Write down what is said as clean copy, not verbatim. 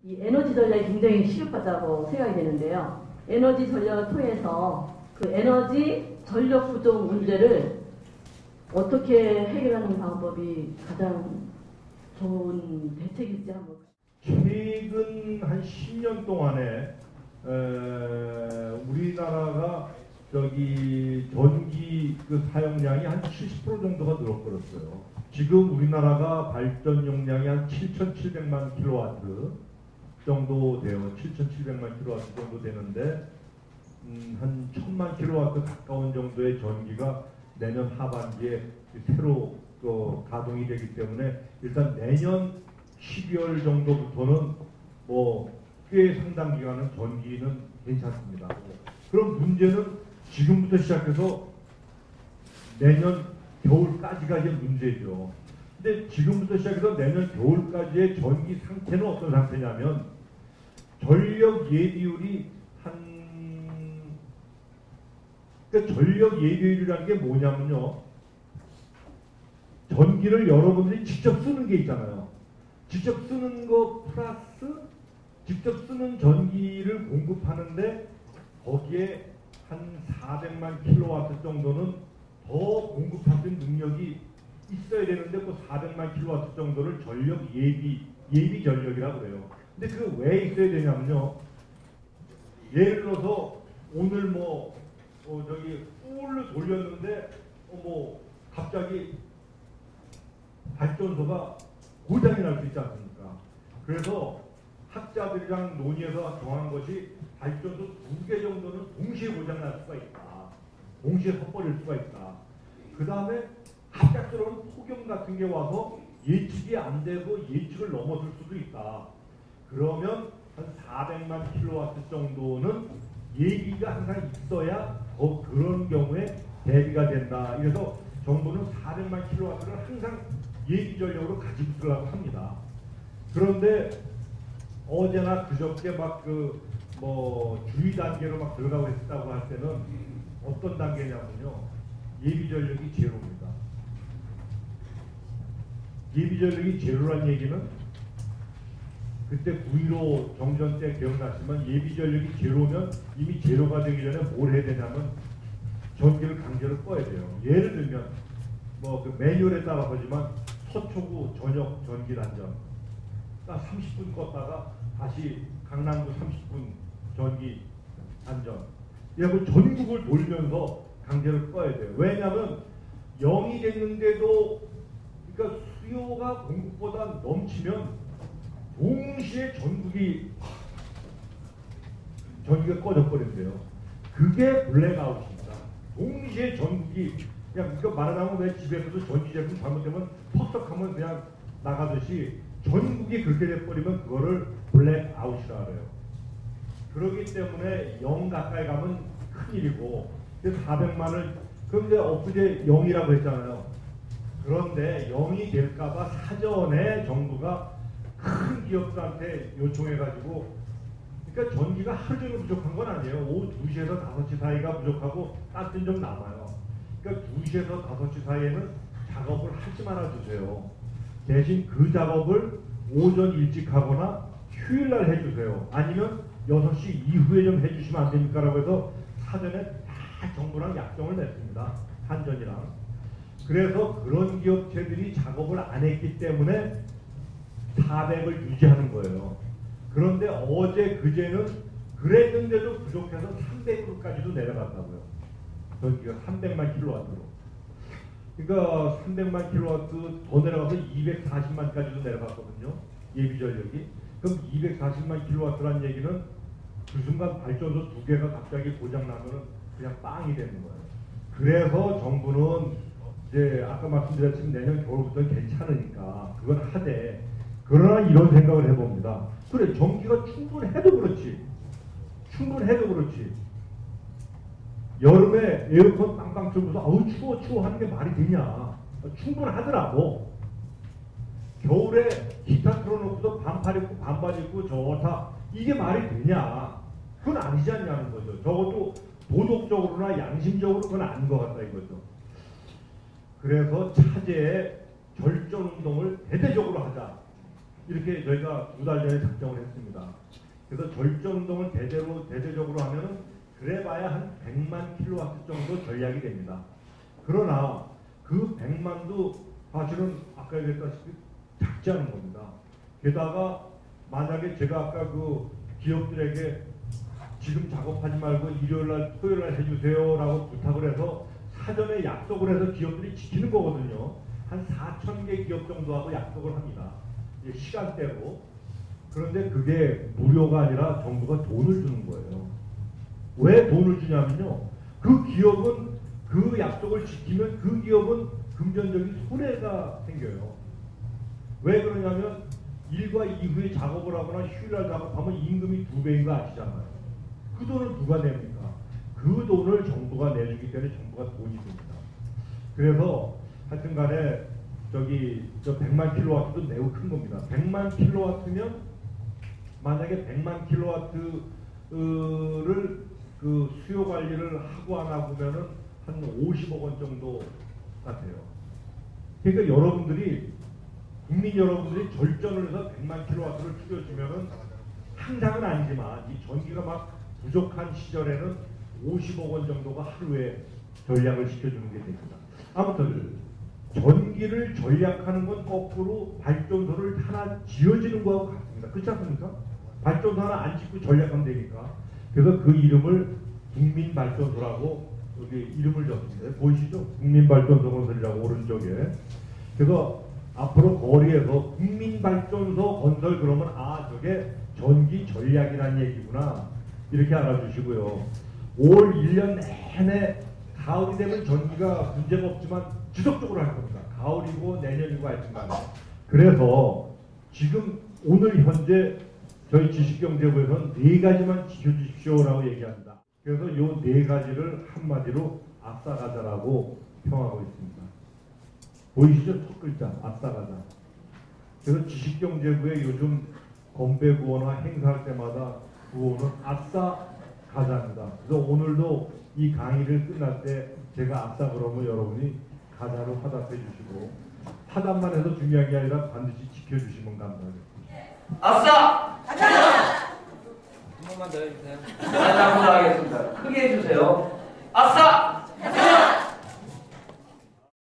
이 에너지 전략이 굉장히 시급하다고 생각이 되는데요. 에너지 전략을 통해서 그 에너지 전력 부족 문제를 어떻게 해결하는 방법이 가장 좋은 대책일지 한번. 최근 한 10년 동안에 우리나라가 전기 그 사용량이 한 70% 정도가 늘어버렸어요. 지금 우리나라가 발전 용량이 한 7,700만 킬로와트 정도 돼요. 7,700만 킬로와트 정도 되는데 한 1,000만 킬로와트 가까운 정도의 전기가 내년 하반기에 새로 가동이 되기 때문에 일단 내년 12월 정도부터는 꽤 상당 기간은 전기는 괜찮습니다. 그럼 문제는 지금부터 시작해서 내년 겨울까지가 이제 문제죠. 근데 지금부터 시작해서 내년 겨울까지의 전기 상태는 어떤 상태냐면 전력 예비율이 그러니까 전력 예비율이라는 게 뭐냐면요. 전기를 여러분들이 직접 쓰는 게 있잖아요. 직접 쓰는 거 플러스 직접 쓰는 전기를 공급하는데 거기에 한 400만 킬로와트 정도는 더 공급할 수 있는 능력이 있어야 되는데 그 400만 킬로와트 정도를 전력 예비 전력이라고 그래요. 근데 그 왜 있어야 되냐면요. 예를 들어서 오늘 꿀을 돌렸는데 갑자기 발전소가 고장이 날 수 있지 않습니까? 그래서 학자들이랑 논의해서 정한 것이 발전소 2개 정도는 동시에 고장 날 수가 있다. 동시에 섞어질 수가 있다. 그 다음에 갑작스러운 폭염 같은 게 와서 예측이 안 되고 예측을 넘어설 수도 있다. 그러면 한 400만 킬로와트 정도는 예비가 항상 있어야 그런 경우에 대비가 된다. 그래서 정부는 400만 킬로와트를 항상 예비 전력으로 가지고 있으려고 합니다. 그런데 어제나 그저께 주의 단계로 들어가고 있다고 할 때는 어떤 단계냐면요. 예비 전력이 제로입니다. 예비 전력이 제로란 얘기는 그때 9.15 정전 때 기억나시면 예비 전력이 제로면 이미 제로가 되기 전에 뭘 해야 되냐면 전기를 강제로 꺼야 돼요. 예를 들면 그 매뉴얼에 따라 보지만 서초구 저녁 전기 단전 딱 30분 껐다가 다시 강남구 30분 전기 단전 이러고 전국을 돌면서 강제로 꺼야 돼요. 왜냐하면 0이 됐는데도 그러니까 수요가 공급보다 넘치면 동시에 전기가 꺼져 버린대요. 그게 블랙아웃입니다. 동시에 전국이 그냥 말하자면 왜 집에서도 전기 제품 잘못되면 퍽석하면 그냥 나가듯이 전국이 그렇게 돼버리면 그거를 블랙아웃이라 그래요. 그렇기 때문에 0 가까이 가면 큰일이고 400만을 그런데 엊그제 0이라고 했잖아요. 그런데 0이 될까봐 사전에 정부가 큰 기업들한테 요청해가지고 그러니까 전기가 하루 종일 부족한 건 아니에요. 오후 2시에서 5시 사이가 부족하고 가스는 좀 남아요. 그러니까 2시에서 5시 사이에는 작업을 하지 말아주세요. 대신 그 작업을 오전 일찍 하거나 휴일날 해주세요. 아니면 6시 이후에 좀 해주시면 안 됩니까? 라고 해서 사전에 다 정부랑 약정을 냈습니다. 한전이랑. 그래서 그런 기업체들이 작업을 안 했기 때문에 400을 유지하는 거예요. 그런데 어제 그제는 그랬는데도 부족해서 300으로까지도 내려갔다고요. 전기가 300만 킬로와트로. 그러니까 300만 킬로와트 더 내려가서 240만까지도 내려갔거든요. 예비 전력이. 그럼 240만 킬로와트란 얘기는 그 순간 발전소 2개가 갑자기 고장 나면은 그냥 빵이 되는 거예요. 그래서 정부는 이제 아까 말씀드렸지만 내년 겨울부터 괜찮으니까 그건 하되 그러나 이런 생각을 해봅니다. 그래 전기가 충분해도 그렇지. 여름에 에어컨 빵빵 틀면서 아우 추워 하는 게 말이 되냐. 충분하더라고. 겨울에 기타 틀어놓고서 반팔 입고 반바지 입고 좋다. 이게 말이 되냐. 그건 아니지 않냐는 거죠. 적어도 도덕적으로나 양심적으로 그건 아닌 것 같다 이거죠. 그래서 차제에 절전운동을 대대적으로 하자. 이렇게 저희가 2달 전에 작정을 했습니다. 그래서 절전 운동을 대대적으로 하면은 그래봐야 한 100만 킬로와트 정도 전략이 됩니다. 그러나 그 100만도 사실은 아까 얘기했다시피 작지 않은 겁니다. 게다가 만약에 제가 아까 그 기업들에게 지금 작업하지 말고 일요일날 토요일날 해주세요 라고 부탁을 해서 사전에 약속을 해서 기업들이 지키는 거거든요. 한 4,000개 기업 정도하고 약속을 합니다. 시간대로. 그런데 그게 무료가 아니라 정부가 돈을 주는 거예요. 왜 돈을 주냐면요. 그 기업은 그 약속을 지키면 그 기업은 금전적인 손해가 생겨요. 왜 그러냐면 일과 이후에 작업을 하거나 휴일날 작업하면 임금이 2배인 거 아시잖아요. 그 돈을 누가 냅니까? 그 돈을 정부가 내주기 때문에 정부가 돈이 됩니다. 그래서 하여튼 간에 저 100만 킬로와트도 매우 큰 겁니다. 100만 킬로와트면 만약에 100만 킬로와트를 그 수요 관리를 하고 안 하고면은 한 50억 원 정도 같아요. 그러니까 국민 여러분들이 절전을 해서 100만 킬로와트를 줄여주면은 항상은 아니지만 이 전기가 막 부족한 시절에는 50억 원 정도가 하루에 전략을 시켜주는 게 됩니다. 아무튼 전기를 전략하는 건 거꾸로 발전소를 하나 지어지는 거하고 같습니다. 그렇지 않습니까? 발전소 하나 안 짓고 전략하면 되니까. 그래서 그 이름을 국민발전소라고 여기 이름을 줬습니다. 보이시죠? 국민발전소 건설이라고 오른쪽에. 그래서 앞으로 거리에서 국민발전소 건설 그러면 저게 전기 전략이라는 얘기구나. 이렇게 알아주시고요. 올 1년 내내 가을이 되면 전기가 문제가 없지만 지속적으로 할 겁니다. 가을이고 내년이고 하여튼간. 그래서 지금 오늘 현재 저희 지식경제부에서는 4가지만 지켜주십시오라고 얘기합니다. 그래서 이 4가지를 한마디로 아싸가자라고 평하고 있습니다. 보이시죠? 첫 글자 아싸가자. 그래서 지식경제부의 요즘 건배 구호나 행사할 때마다 구호는 아싸가자입니다. 그래서 오늘도 이 강의를 끝날 때 제가 아싸 그러면 여러분이 가자로 화답해 주시고 화답만 해도 중요한 게 아니라 반드시 지켜주시면 감사하겠습니다. 아싸! 가자! 한 번만 더 해주세요. 다시 한번 하겠습니다. 크게 해주세요. 아싸!